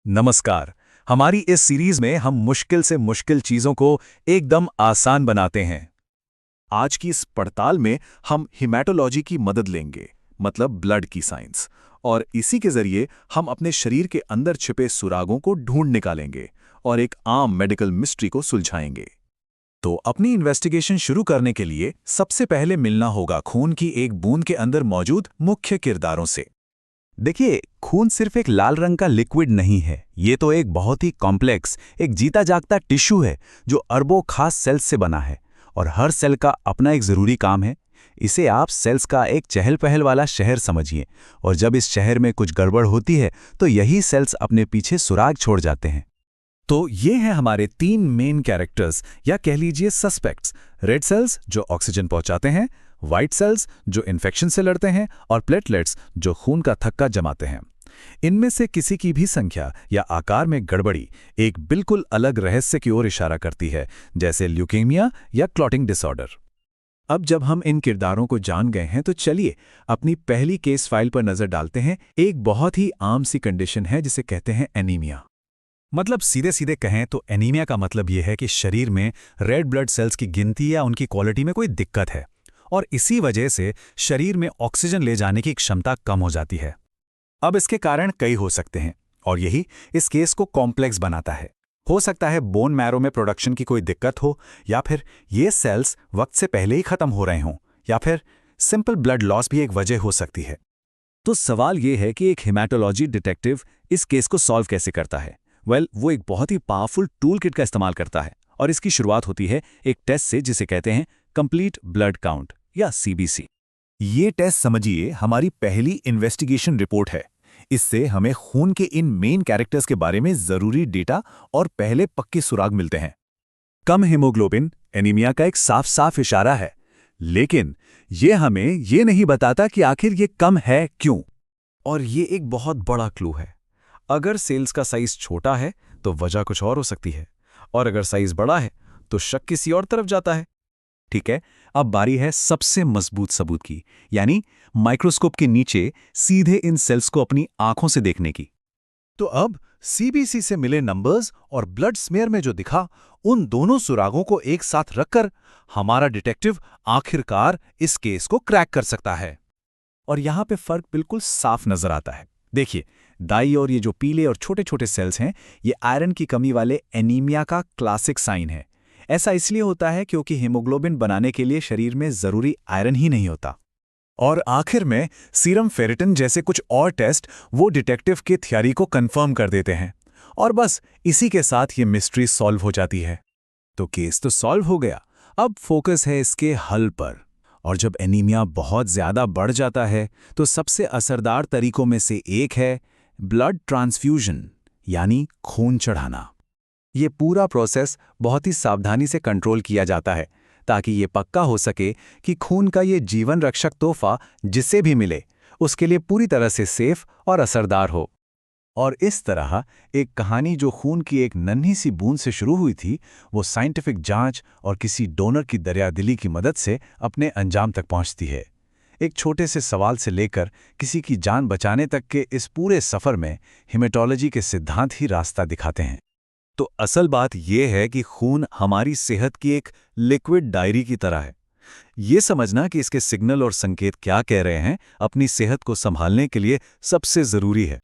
नमस्कार। हमारी इस सीरीज में हम मुश्किल से मुश्किल चीजों को एकदम आसान बनाते हैं। आज की इस पड़ताल में हम हिमेटोलॉजी की मदद लेंगे, मतलब ब्लड की साइंस, और इसी के जरिए हम अपने शरीर के अंदर छिपे सुरागों को ढूंढ निकालेंगे और एक आम मेडिकल मिस्ट्री को सुलझाएंगे। तो अपनी इन्वेस्टिगेशन शुरू करने के लिए सबसे पहले मिलना होगा खून की एक बूंद के अंदर मौजूद मुख्य किरदारों से। देखिए, खून सिर्फ एक लाल रंग का लिक्विड नहीं है, ये तो एक बहुत ही कॉम्प्लेक्स, एक जीता जागता टिश्यू है जो अरबों खास सेल्स से बना है और हर सेल का अपना एक जरूरी काम है। इसे आप सेल्स का एक चहल पहल वाला शहर समझिए, और जब इस शहर में कुछ गड़बड़ होती है तो यही सेल्स अपने पीछे सुराग छोड़ जाते हैं। तो ये हैं हमारे तीन मेन कैरेक्टर्स, या कह लीजिए सस्पेक्ट्स। रेड सेल्स जो ऑक्सीजन पहुंचाते हैं, व्हाइट सेल्स जो इन्फेक्शन से लड़ते हैं, और प्लेटलेट्स जो खून का थक्का जमाते हैं। इनमें से किसी की भी संख्या या आकार में गड़बड़ी एक बिल्कुल अलग रहस्य की ओर इशारा करती है, जैसे ल्यूकेमिया या क्लॉटिंग डिसऑर्डर। अब जब हम इन किरदारों को जान गए हैं तो चलिए अपनी पहली केस फाइल पर नजर डालते हैं। एक बहुत ही आम सी कंडीशन है जिसे कहते हैं एनीमिया। मतलब सीधे सीधे कहें तो एनीमिया का मतलब यह है कि शरीर में रेड ब्लड सेल्स की गिनती या उनकी क्वालिटी में कोई दिक्कत है, और इसी वजह से शरीर में ऑक्सीजन ले जाने की क्षमता कम हो जाती है। अब इसके कारण कई हो सकते हैं, और यही इस केस को कॉम्प्लेक्स बनाता है। हो सकता है बोन मैरो में प्रोडक्शन की कोई दिक्कत हो, या फिर ये सेल्स वक्त से पहले ही खत्म हो रहे हों, या फिर सिंपल ब्लड लॉस भी एक वजह हो सकती है। तो सवाल ये है कि एक हेमाटोलॉजी डिटेक्टिव इस केस को सॉल्व कैसे करता है। वो एक बहुत ही पावरफुल टूल किट का इस्तेमाल करता है, और इसकी शुरुआत होती है एक टेस्ट से जिसे कहते हैं कंप्लीट ब्लड काउंट या सीबीसी। ये टेस्ट समझिए हमारी पहली इन्वेस्टिगेशन रिपोर्ट है। इससे हमें खून के इन मेन कैरेक्टर्स के बारे में जरूरी डेटा और पहले पक्के सुराग मिलते हैं। कम हीमोग्लोबिन एनीमिया का एक साफ साफ इशारा है, लेकिन ये हमें ये नहीं बताता कि आखिर ये कम है क्यों। और ये एक बहुत बड़ा क्लू है। अगर सेल्स का साइज छोटा है तो वजह कुछ और हो सकती है, और अगर साइज बड़ा है तो शक किसी और तरफ जाता है। ठीक है, अब बारी है सबसे मजबूत सबूत की, यानी माइक्रोस्कोप के नीचे सीधे इन सेल्स को अपनी आंखों से देखने की। तो अब सीबीसी से मिले नंबर्स और ब्लड स्मेयर में जो दिखा, उन दोनों सुरागों को एक साथ रखकर हमारा डिटेक्टिव आखिरकार इस केस को क्रैक कर सकता है। और यहां पे फर्क बिल्कुल साफ नजर आता है। देखिए, दाई और ये जो पीले और छोटे छोटे सेल्स हैं, ये आयरन की कमी वाले एनीमिया का क्लासिक साइन है। ऐसा इसलिए होता है क्योंकि हीमोग्लोबिन बनाने के लिए शरीर में जरूरी आयरन ही नहीं होता। और आखिर में सीरम फेरिटिन जैसे कुछ और टेस्ट वो डिटेक्टिव की थ्योरी को कंफर्म कर देते हैं, और बस इसी के साथ ये मिस्ट्री सॉल्व हो जाती है। तो केस तो सॉल्व हो गया, अब फोकस है इसके हल पर। और जब एनीमिया बहुत ज्यादा बढ़ जाता है तो सबसे असरदार तरीकों में से एक है ब्लड ट्रांसफ्यूजन, यानी खून चढ़ाना। ये पूरा प्रोसेस बहुत ही सावधानी से कंट्रोल किया जाता है, ताकि ये पक्का हो सके कि खून का ये जीवन रक्षक तोहफा जिसे भी मिले उसके लिए पूरी तरह से सेफ और असरदार हो। और इस तरह एक कहानी जो खून की एक नन्ही सी बूंद से शुरू हुई थी, वो साइंटिफिक जांच और किसी डोनर की दरियादिली की मदद से अपने अंजाम तक पहुंचती है। एक छोटे से सवाल से लेकर किसी की जान बचाने तक के इस पूरे सफर में हेमेटोलॉजी के सिद्धांत ही रास्ता दिखाते हैं। तो असल बात यह है कि खून हमारी सेहत की एक लिक्विड डायरी की तरह है। ये समझना कि इसके सिग्नल और संकेत क्या कह रहे हैं, अपनी सेहत को संभालने के लिए सबसे जरूरी है।